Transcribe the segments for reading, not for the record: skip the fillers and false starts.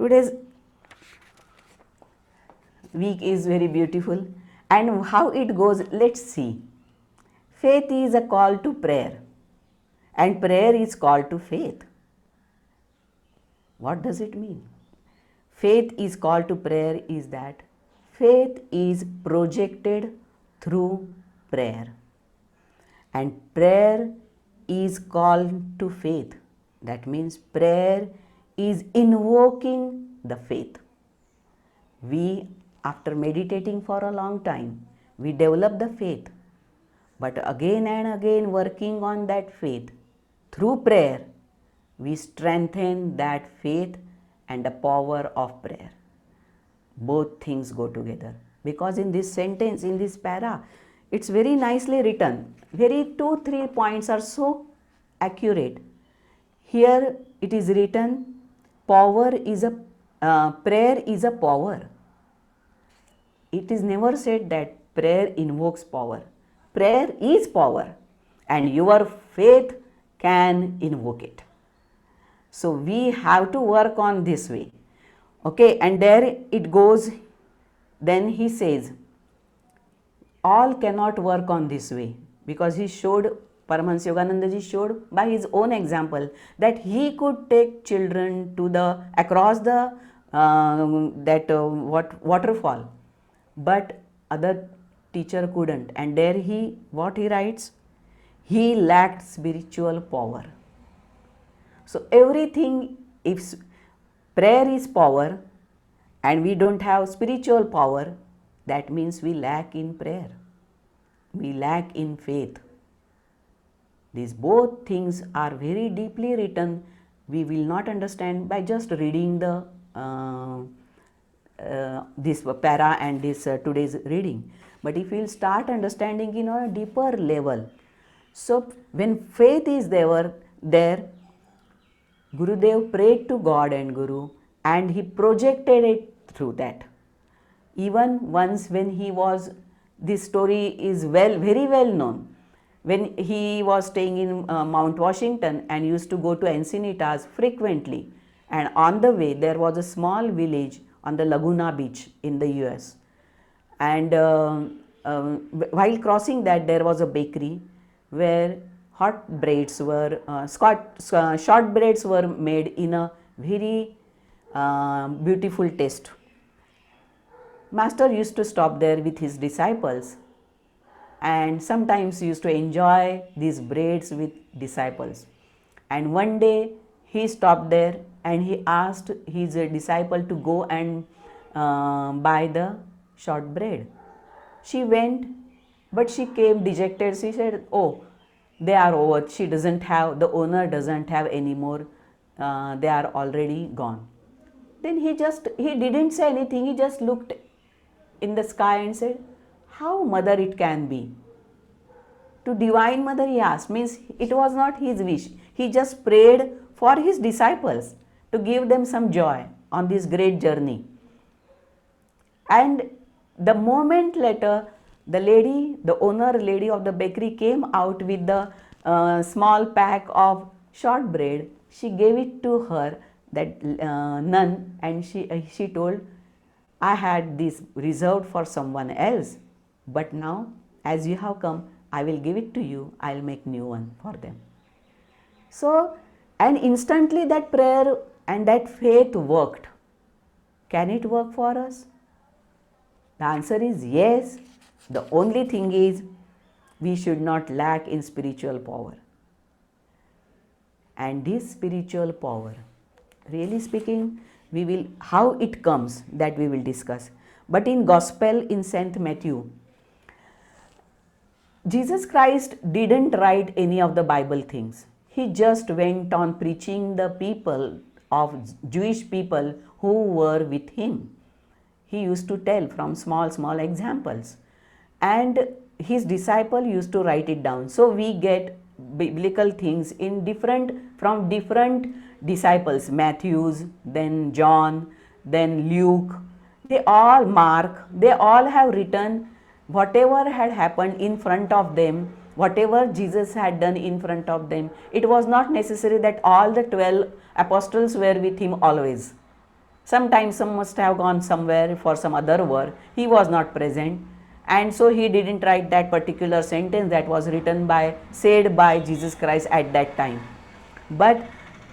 Today's week is very beautiful, and how it goes, let's see. Faith is a call to prayer, and prayer is called to faith. What does it mean? Faith is called to prayer is that faith is projected through prayer, and prayer is called to faith. That means prayer is invoking the faith. We, after meditating for a long time, we develop the faith, but again and again working on that faith through prayer, we strengthen that faith and the power of prayer. Both things go together, because in this sentence, in this para, it's very nicely written. Very 2-3 points are so accurate. Here it is written, prayer is a power. It is never said that prayer invokes power. Prayer is power, and your faith can invoke it. So we have to work on this way. Okay, and there it goes. Then he says, all cannot work on this way, because he showed, Paramahansa Yoganandaji showed by his own example that he could take children to across the waterfall, but other teacher couldn't. And there what he writes, he lacked spiritual power. So everything, if prayer is power and we don't have spiritual power, that means we lack in prayer, we lack in faith. These both things are very deeply written. We will not understand by just reading the this para and this today's reading. But if we will start understanding in a deeper level, so when faith is there, Gurudev prayed to God and Guru, and he projected it through that. Even once when he was, this story is very well known, when he was staying in Mount Washington and used to go to Encinitas frequently, and on the way there was a small village on the Laguna Beach in the US, and while crossing that, there was a bakery where shortbreads were made in a very beautiful taste. Master used to stop there with his disciples, and sometimes used to enjoy these breads with disciples. And one day he stopped there and he asked his disciple to go and buy the shortbread. She went, but she came dejected. She said, "Oh, they are over. The owner doesn't have any more. They are already gone." Then he didn't say anything. He just looked in the sky and said, "How, mother, it can be?" To Divine Mother he asked, means it was not his wish. He just prayed for his disciples to give them some joy on this great journey. And the moment later, the owner lady of the bakery came out with the small pack of shortbread. She gave it to her, that nun, and she told, "I had this reserved for someone else, but now as you have come, I will give it to you. I will make new one for them." So, and instantly that prayer and that faith worked. Can it work for us? The answer is yes. The only thing is, we should not lack in spiritual power. And this spiritual power, really speaking, how it comes, that we will discuss. But in Gospel in St. Matthew, Jesus Christ didn't write any of the Bible things. He just went on preaching the people of Jewish people who were with him. He used to tell from small examples, and his disciple used to write it down. So we get biblical things from different disciples, Matthews, then John, then Luke, Mark, they all have written whatever had happened in front of them, whatever Jesus had done in front of them. It was not necessary that all the 12 apostles were with him always. Sometimes some must have gone somewhere for some other work. He was not present, and so he didn't write that particular sentence that was written by, said by Jesus Christ at that time. But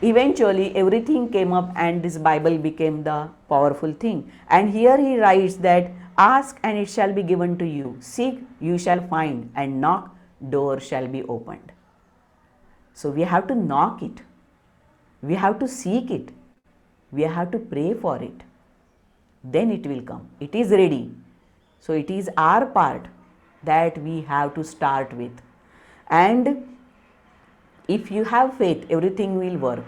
eventually everything came up and this Bible became the powerful thing. And here he writes that, ask and it shall be given to you, seek you shall find, and knock door shall be opened. So we have to knock it, we have to seek it, we have to pray for it, then it will come, it is ready. So it is our part that we have to start with. And if you have faith, everything will work.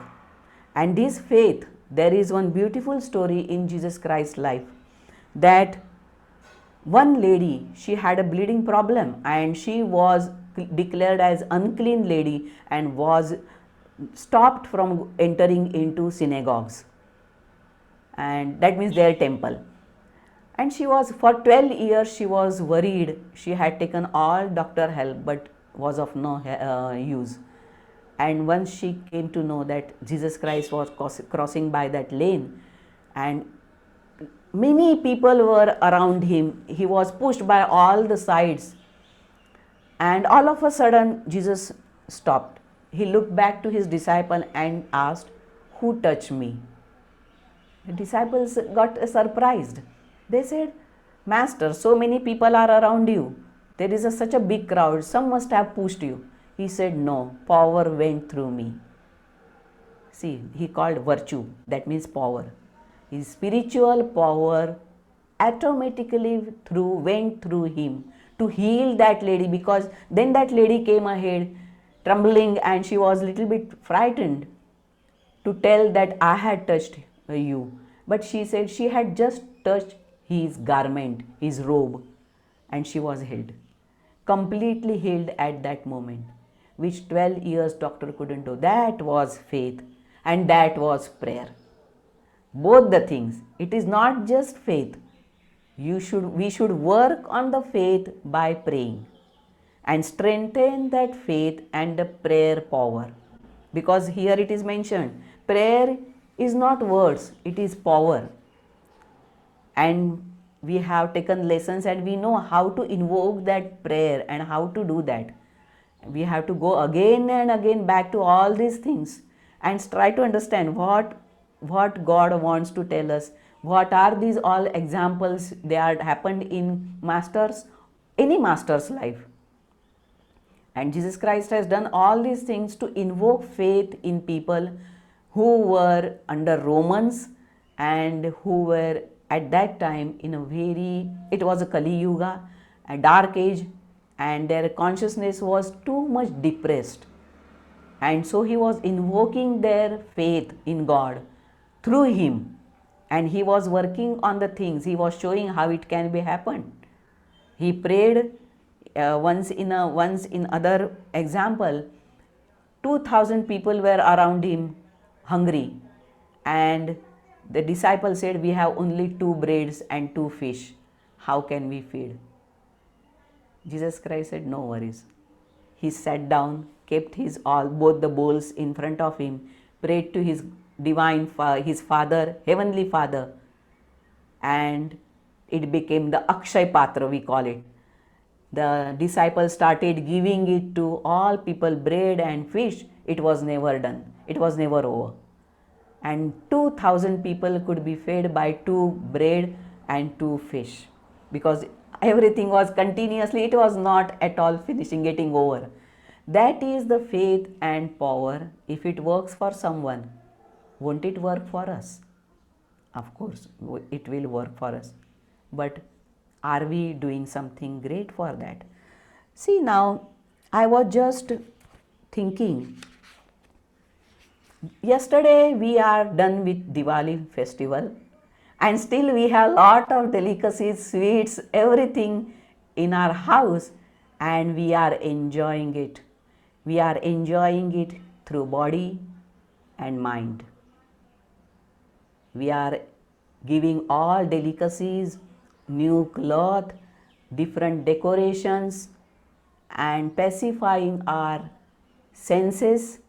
And this faith, there is one beautiful story in Jesus Christ's life, that one lady, she had a bleeding problem and she was declared as unclean lady and was stopped from entering into synagogues, and that means their temple. And she was, for 12 years she was worried. She had taken all doctor help but was of no use. And once she came to know that Jesus Christ was crossing by that lane, and many people were around him, he was pushed by all the sides, and all of a sudden Jesus stopped. He looked back to his disciple and asked, who touched me? The disciples got surprised. They said, Master, so many people are around you. There is such a big crowd. Some must have pushed you. He said, no, power went through me. See, he called virtue, that means power. His spiritual power automatically went through him to heal that lady, because then that lady came ahead trembling and she was a little bit frightened to tell that I had touched you. But she said she had just touched his garment, his robe, and she was healed. Completely healed at that moment, which 12 years doctor couldn't do. That was faith and that was prayer. Both the things. It is not just faith. We should work on the faith by praying and strengthen that faith and the prayer power. Because here it is mentioned, prayer is not words, it is power. And we have taken lessons and we know how to invoke that prayer and how to do that. We have to go again and again back to all these things and try to understand what God wants to tell us. What are these all examples that happened in any master's life. And Jesus Christ has done all these things to invoke faith in people who were under Romans and who were at that time in it was a Kali Yuga, a dark age, and their consciousness was too much depressed. And so he was invoking their faith in God through him, and he was working on the things. He was showing how it can be happened. He prayed once in other example, 2,000 people were around him hungry, and the disciple said, we have only 2 breads and 2 fish. How can we feed? Jesus Christ said, no worries. He sat down, kept both the bowls in front of him, prayed to his his Father, Heavenly Father, and it became the Akshay Patra, we call it. The disciples started giving it to all people, bread and fish. It was never done. It was never over. And 2,000 people could be fed by 2 bread and 2 fish, because everything was continuously, it was not at all getting over. That is the faith and power. If it works for someone, won't it work for us? Of course, it will work for us. But are we doing something great for that? See, now I was just thinking, yesterday we are done with Diwali festival, and still we have lot of delicacies, sweets, everything in our house, and we are enjoying it. We are enjoying it through body and mind. We are giving all delicacies, new cloth, different decorations, and pacifying our senses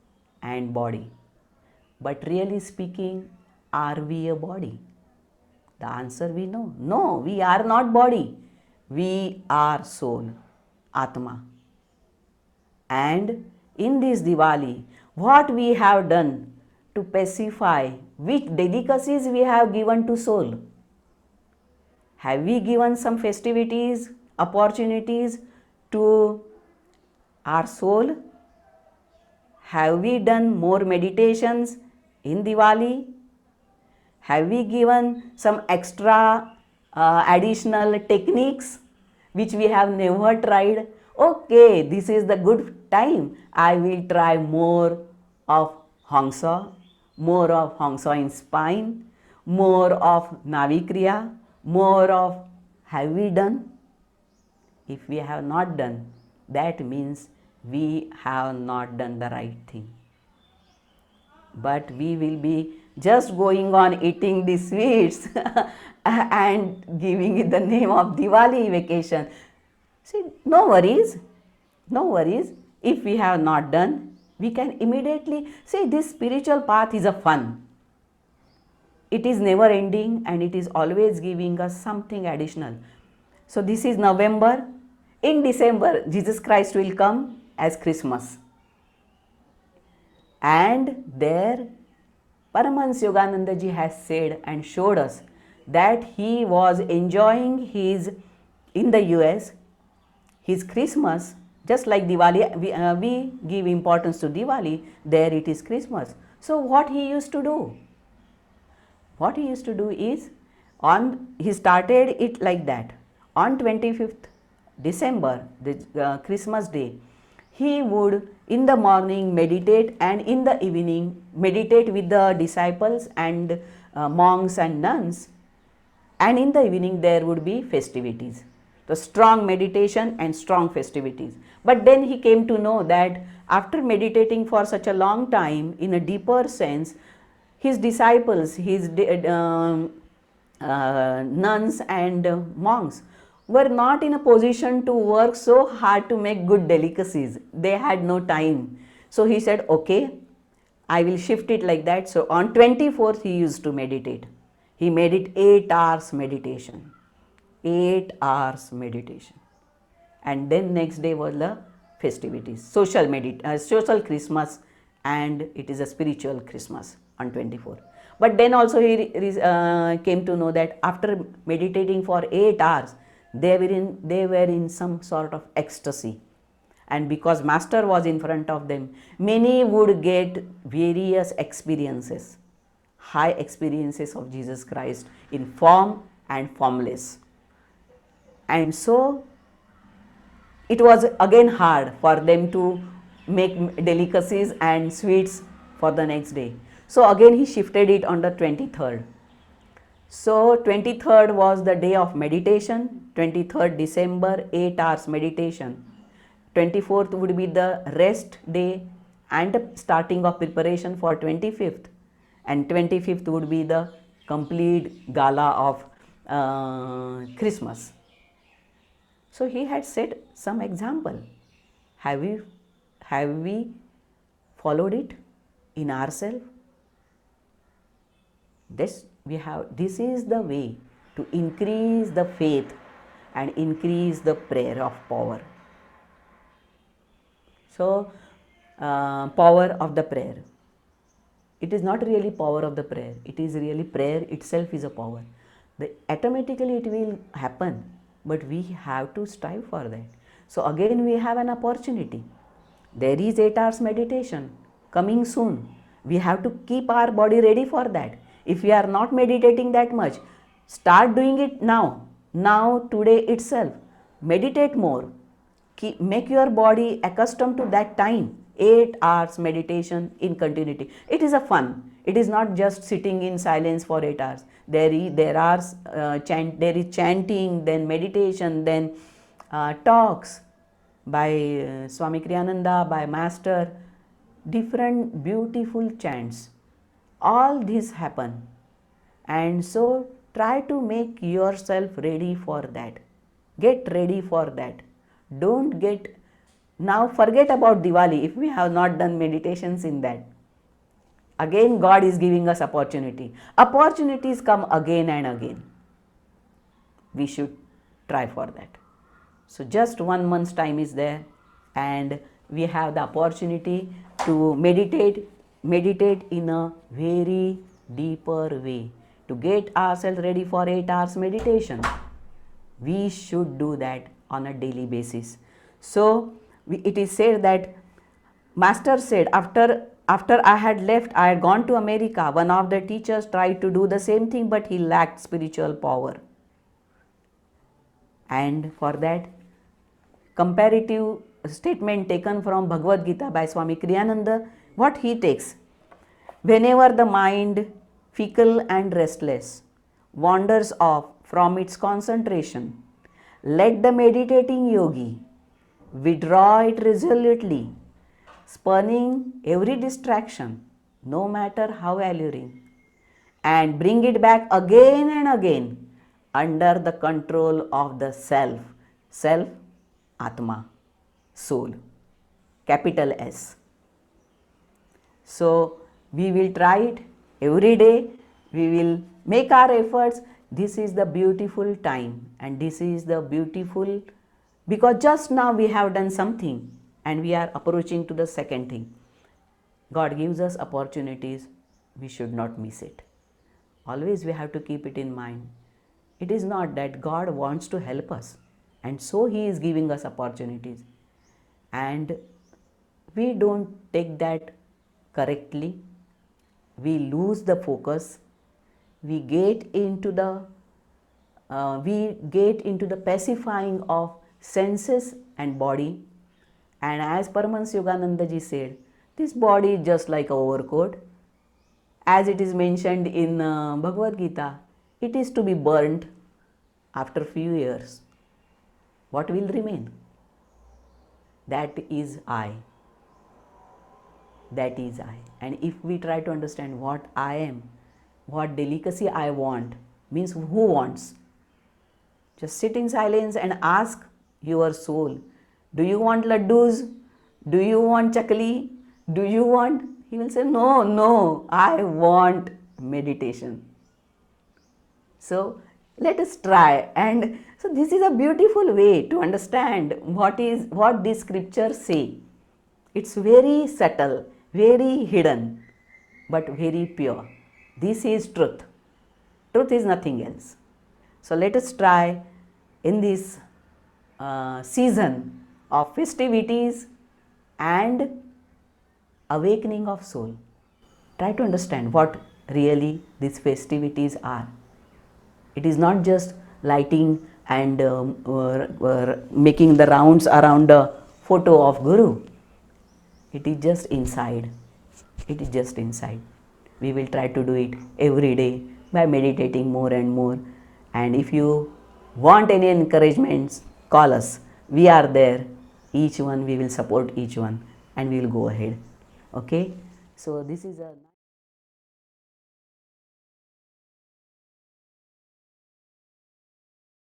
and body. But really speaking, are we a body? The answer we know. No, we are not body. We are soul, Atma. And in this Diwali, what we have done to pacify, which delicacies we have given to soul? Have we given some festivities, opportunities to our soul? Have we done more meditations in Diwali? Have we given some extra additional techniques which we have never tried? Okay, this is the good time. I will try more of Hongsa, more of Hongsa in spine, more of Navikriya, more of have we done? If we have not done, that means we have not done the right thing. But we will be just going on eating the sweets and giving it the name of Diwali vacation. See, no worries, no worries. If we have not done, we can immediately see this spiritual path is a fun. It is never ending and it is always giving us something additional. So this is November. In December, Jesus Christ will come as Christmas. And there Paramahansa Yogananda ji has said and showed us that he was enjoying his, in the US, his Christmas, just like Diwali, we give importance to Diwali, there it is Christmas. So what he used to do? What he used to do is, he started it like that. On 25th December, the Christmas day, he would in the morning meditate and in the evening meditate with the disciples and monks and nuns, and in the evening there would be festivities. The strong meditation and strong festivities. But then he came to know that after meditating for such a long time in a deeper sense, his disciples, his nuns and monks were not in a position to work so hard to make good delicacies. They had no time. So he said, okay, I will shift it like that. So on 24th he used to meditate. He made it 8 hours meditation. 8 hours meditation. And then next day was the festivities, social Christmas, and it is a spiritual Christmas on 24th. But then also he came to know that after meditating for 8 hours, they were in some sort of ecstasy, and because master was in front of them, many would get various experiences, high experiences of Jesus Christ in form and formless. And so it was again hard for them to make delicacies and sweets for the next day. So again he shifted it on the 23rd. So 23rd was the day of meditation, 23rd December, 8 hours meditation. 24th would be the rest day and the starting of preparation for 25th. And 25th would be the complete gala of Christmas. So he had set some example. Have we followed it in ourselves? This is the way to increase the faith and increase the prayer of power. So, power of the prayer. It is not really power of the prayer. It is really prayer itself is a power. Automatically it will happen, but we have to strive for that. So again we have an opportunity. There is 8 hours meditation coming soon. We have to keep our body ready for that. If we are not meditating that much, start doing it now. Now, today itself. Meditate more. Make your body accustomed to that time. 8 hours meditation in continuity. It is a fun. It is not just sitting in silence for 8 hours. There is chanting, then meditation, then talks by Swami Kriyananda, by Master, different beautiful chants. All this happen, and so try to make yourself ready for that. Get ready for that. Don't forget about Diwali if we have not done meditations in that. Again, God is giving us opportunity. Opportunities come again and again. We should try for that. So just 1 month's time is there, and we have the opportunity to meditate in a very deeper way, to get ourselves ready for 8 hours meditation. We should do that on a daily basis. So it is said that Master said, after I had left, I had gone to America. One of the teachers tried to do the same thing, but he lacked spiritual power. And for that, comparative statement taken from Bhagavad Gita by Swami Kriyananda, what he takes: whenever the mind, fickle and restless, wanders off from its concentration, let the meditating yogi withdraw it resolutely, spurning every distraction, no matter how alluring, and bring it back again and again under the control of the self, Atma, soul, capital S. So we will try it every day. We will make our efforts. This is the beautiful time, and this is the beautiful, because just now we have done something and we are approaching to the second thing. God gives us opportunities. We should not miss it. Always we have to keep it in mind. It is not that God wants to help us, and so He is giving us opportunities, and we don't take that correctly. We lose the focus. We get into the pacifying of senses and body. And as Paramahansa Yogananda ji said, this body is just like an overcoat. As it is mentioned in Bhagavad Gita, it is to be burnt after few years. What will remain? That is I. That is I. And if we try to understand what I am, what delicacy I want, means who wants? Just sit in silence and ask your soul, do you want laddus? Do you want chakli? Do you want? He will say, no, I want meditation. So let us try. And so this is a beautiful way to understand what these scriptures say. It's very subtle, very hidden, but very pure. This is truth. Truth is nothing else. So let us try in this season of festivities and awakening of soul. Try to understand what really these festivities are. It is not just lighting and making the rounds around the photo of Guru. It is just inside. It is just inside. We will try to do it every day by meditating more and more. And if you want any encouragements, call us. We are there. Each one, we will support each one, and we will go ahead. Okay? So this is a